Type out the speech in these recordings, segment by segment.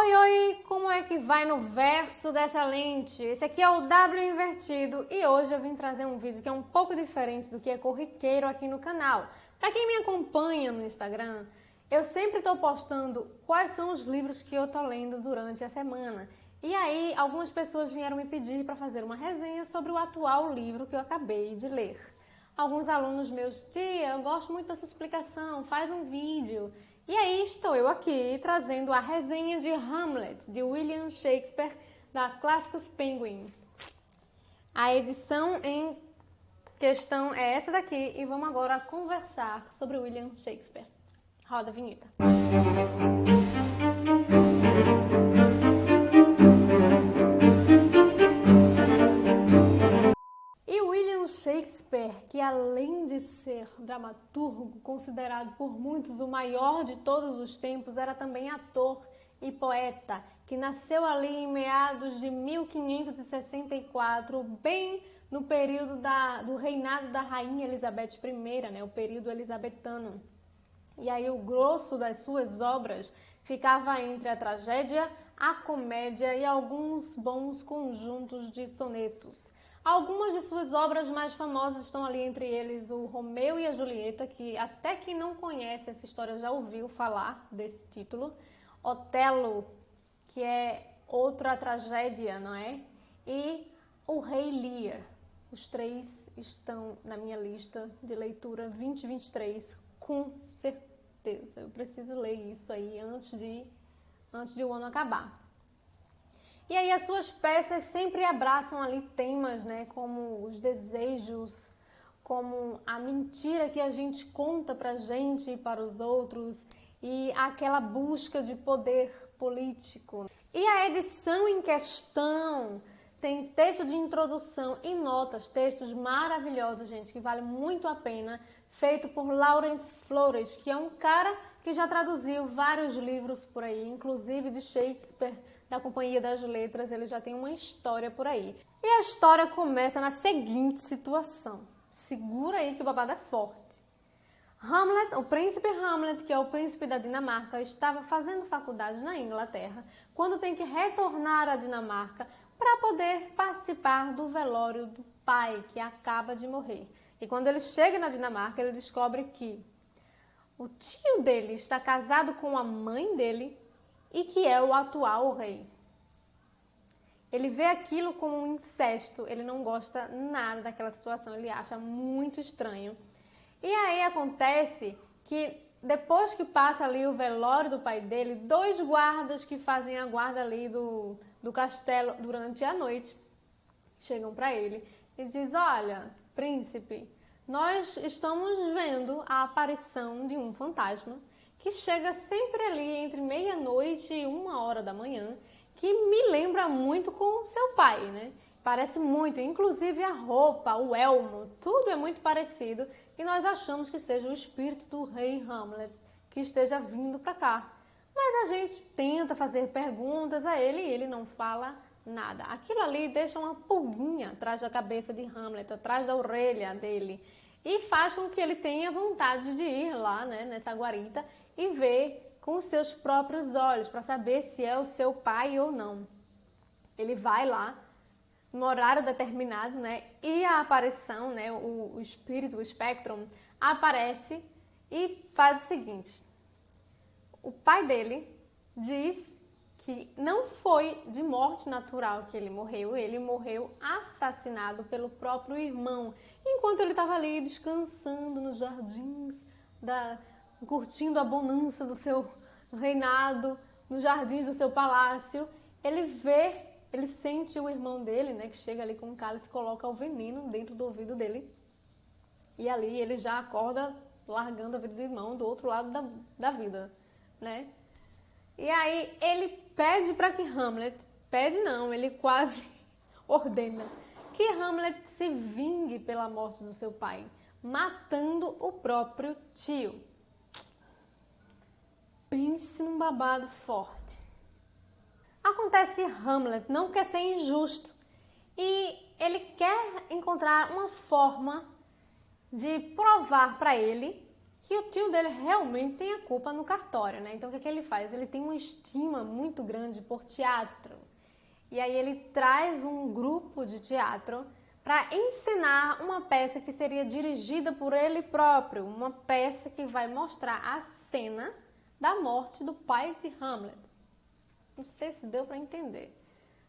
Oi, oi! Como é que vai no verso dessa lente? Esse aqui é o W invertido e hoje eu vim trazer um vídeo que é um pouco diferente do que é corriqueiro aqui no canal. Para quem me acompanha no Instagram, eu sempre estou postando quais são os livros que eu estou lendo durante a semana. E aí, algumas pessoas vieram me pedir para fazer uma resenha sobre o atual livro que eu acabei de ler. Alguns alunos meus, tia, eu gosto muito dessa explicação, faz um vídeo. E aí estou eu aqui trazendo a resenha de Hamlet, de William Shakespeare, da Clássicos Penguin. A edição em questão é essa daqui e vamos agora conversar sobre William Shakespeare. Roda a vinheta. Shakespeare, que além de ser dramaturgo, considerado por muitos o maior de todos os tempos, era também ator e poeta, que nasceu ali em meados de 1564, bem no período do reinado da rainha Elizabeth I, né, o período elisabetano. E aí o grosso das suas obras ficava entre a tragédia, a comédia e alguns bons conjuntos de sonetos. Algumas de suas obras mais famosas estão ali entre eles o Romeu e a Julieta, que até quem não conhece essa história já ouviu falar desse título. Otelo, que é outra tragédia, não é? E o Rei Lear. Os três estão na minha lista de leitura 2023, com certeza. Eu preciso ler isso aí antes de o ano acabar. E aí as suas peças sempre abraçam ali temas, né, como os desejos, como a mentira que a gente conta pra gente e para os outros e aquela busca de poder político. E a edição em questão tem texto de introdução e notas, textos maravilhosos, gente, que vale muito a pena, feito por Lawrence Flores, que é um cara que já traduziu vários livros por aí, inclusive de Shakespeare, da Companhia das Letras, ele já tem uma história por aí. E a história começa na seguinte situação. Segura aí que o babado é forte. Hamlet, o príncipe Hamlet, que é o príncipe da Dinamarca, estava fazendo faculdade na Inglaterra, quando tem que retornar à Dinamarca para poder participar do velório do pai, que acaba de morrer. E quando ele chega na Dinamarca, ele descobre que o tio dele está casado com a mãe dele, e que é o atual rei. Ele vê aquilo como um incesto, ele não gosta nada daquela situação, ele acha muito estranho. E aí acontece que depois que passa ali o velório do pai dele, dois guardas que fazem a guarda ali do castelo durante a noite chegam para ele e dizem: olha, príncipe, nós estamos vendo a aparição de um fantasma que chega sempre ali entre meia-noite e 1h da manhã, que me lembra muito com seu pai, né? Parece muito, inclusive a roupa, o elmo, tudo é muito parecido e nós achamos que seja o espírito do rei Hamlet que esteja vindo para cá. Mas a gente tenta fazer perguntas a ele e ele não fala nada. Aquilo ali deixa uma pulguinha atrás da cabeça de Hamlet, atrás da orelha dele, e faz com que ele tenha vontade de ir lá, né, nessa guarita e ver com os seus próprios olhos para saber se é o seu pai ou não. Ele vai lá no horário determinado, né? E a aparição, né, o espírito, o Spectrum, aparece e faz o seguinte. O pai dele diz que não foi de morte natural que ele morreu assassinado pelo próprio irmão, enquanto ele estava ali descansando nos jardins curtindo a bonança do seu reinado, nos jardins do seu palácio. Ele sente o irmão dele, né, que chega ali com um cálice, coloca o veneno dentro do ouvido dele. E ali ele já acorda largando a vida do irmão do outro lado da vida, né? E aí ele pede para que Hamlet, ele quase ordena que Hamlet se vingue pela morte do seu pai, matando o próprio tio. Pense num babado forte. Acontece que Hamlet não quer ser injusto e ele quer encontrar uma forma de provar para ele que o tio dele realmente tem a culpa no cartório, né? Então o que ele faz? Ele tem uma estima muito grande por teatro. E aí ele traz um grupo de teatro para encenar uma peça que seria dirigida por ele próprio, uma peça que vai mostrar a cena da morte do pai de Hamlet. Não sei se deu para entender.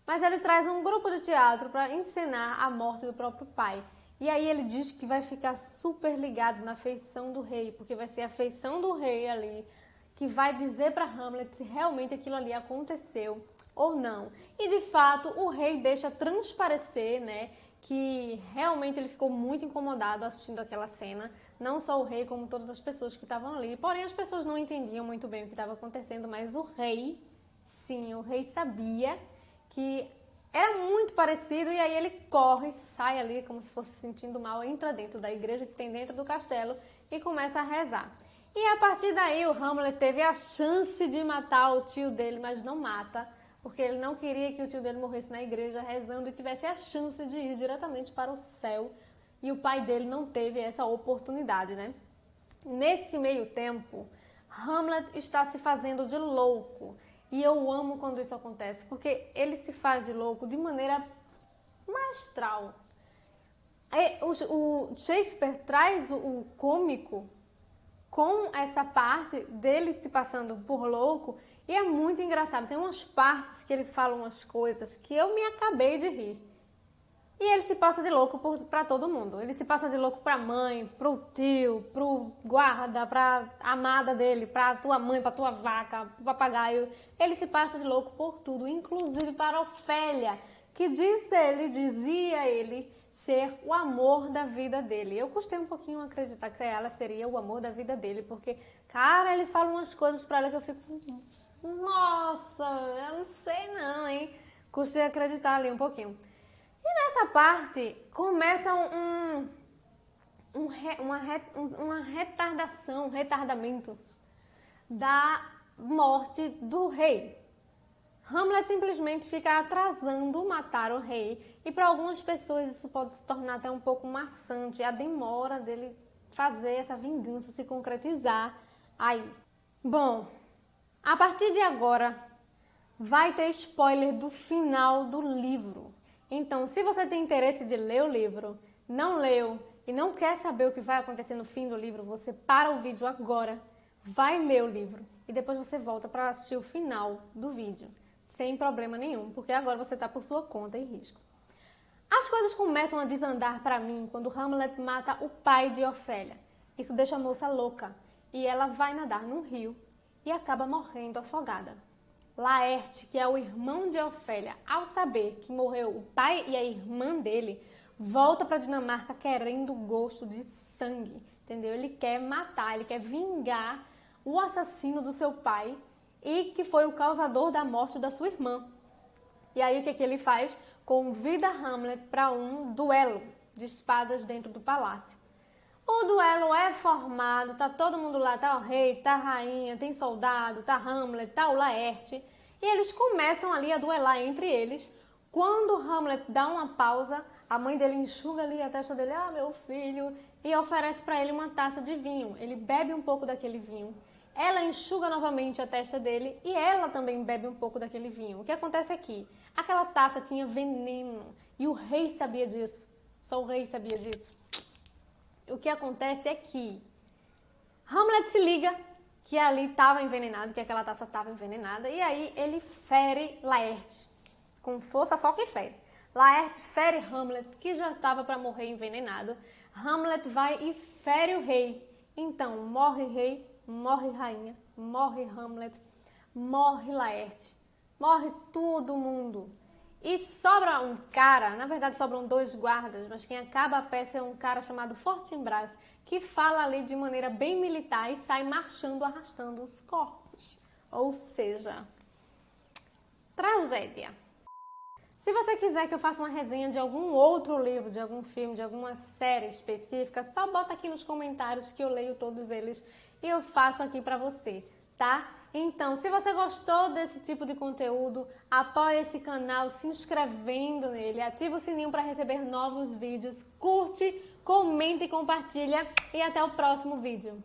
Mas ele traz um grupo de teatro para encenar a morte do próprio pai. E aí ele diz que vai ficar super ligado na feição do rei, porque vai ser a feição do rei ali que vai dizer para Hamlet se realmente aquilo ali aconteceu ou não. E de fato o rei deixa transparecer, né, que realmente ele ficou muito incomodado assistindo aquela cena. Não só o rei, como todas as pessoas que estavam ali. Porém, as pessoas não entendiam muito bem o que estava acontecendo, mas o rei, sim, o rei sabia que era muito parecido, e aí ele corre, sai ali como se fosse sentindo mal, entra dentro da igreja que tem dentro do castelo e começa a rezar. E a partir daí o Hamlet teve a chance de matar o tio dele, mas não mata, porque ele não queria que o tio dele morresse na igreja rezando e tivesse a chance de ir diretamente para o céu. E o pai dele não teve essa oportunidade, né? Nesse meio tempo, Hamlet está se fazendo de louco. E eu amo quando isso acontece, porque ele se faz de louco de maneira magistral. O Shakespeare traz o cômico com essa parte dele se passando por louco, e é muito engraçado. Tem umas partes que ele fala umas coisas que eu me acabei de rir. E ele se passa de louco para todo mundo. Ele se passa de louco para a mãe, para o tio, para o guarda, para a amada dele, para a tua mãe, para a tua vaca, para o papagaio. Ele se passa de louco por tudo, inclusive para Ofélia, que dizia ele ser o amor da vida dele. Eu custei um pouquinho acreditar que ela seria o amor da vida dele, porque, cara, ele fala umas coisas para ela que eu fico... Nossa, eu não sei não, hein? Custei acreditar ali um pouquinho. E nessa parte começa uma retardação, um retardamento da morte do rei. Hamlet simplesmente fica atrasando matar o rei, e para algumas pessoas isso pode se tornar até um pouco maçante, a demora dele fazer essa vingança se concretizar aí. Bom, a partir de agora vai ter spoiler do final do livro. Então, se você tem interesse de ler o livro, não leu e não quer saber o que vai acontecer no fim do livro, você para o vídeo agora, vai ler o livro e depois você volta para assistir o final do vídeo, sem problema nenhum, porque agora você está por sua conta e risco. As coisas começam a desandar para mim quando Hamlet mata o pai de Ofélia. Isso deixa a moça louca e ela vai nadar num rio e acaba morrendo afogada. Laerte, que é o irmão de Ofélia, ao saber que morreu o pai e a irmã dele, volta para Dinamarca querendo o gosto de sangue, entendeu? Ele quer matar, ele quer vingar o assassino do seu pai e que foi o causador da morte da sua irmã. E aí o que ele faz? Convida Hamlet para um duelo de espadas dentro do palácio. O duelo é formado, tá todo mundo lá, tá o rei, tá a rainha, tem soldado, tá Hamlet, tá o Laerte. E eles começam ali a duelar entre eles. Quando Hamlet dá uma pausa, a mãe dele enxuga ali a testa dele, meu filho, e oferece para ele uma taça de vinho. Ele bebe um pouco daquele vinho. Ela enxuga novamente a testa dele e ela também bebe um pouco daquele vinho. O que acontece aqui? Aquela taça tinha veneno e o rei sabia disso. Só o rei sabia disso. O que acontece é que Hamlet se liga que ali estava envenenado, que aquela taça estava envenenada, e aí ele fere Laerte, com força, foca e fé. Laerte fere Hamlet, que já estava para morrer envenenado. Hamlet vai e fere o rei. Então, morre rei, morre rainha, morre Hamlet, morre Laerte, morre todo mundo. E sobra um cara, na verdade sobram dois guardas, mas quem acaba a peça é um cara chamado Fortinbras, que fala ali de maneira bem militar e sai marchando, arrastando os corpos. Ou seja, tragédia. Se você quiser que eu faça uma resenha de algum outro livro, de algum filme, de alguma série específica, só bota aqui nos comentários que eu leio todos eles e eu faço aqui pra você, tá? Então, se você gostou desse tipo de conteúdo, apoie esse canal se inscrevendo nele, ativa o sininho para receber novos vídeos, curte, comenta e compartilha e até o próximo vídeo.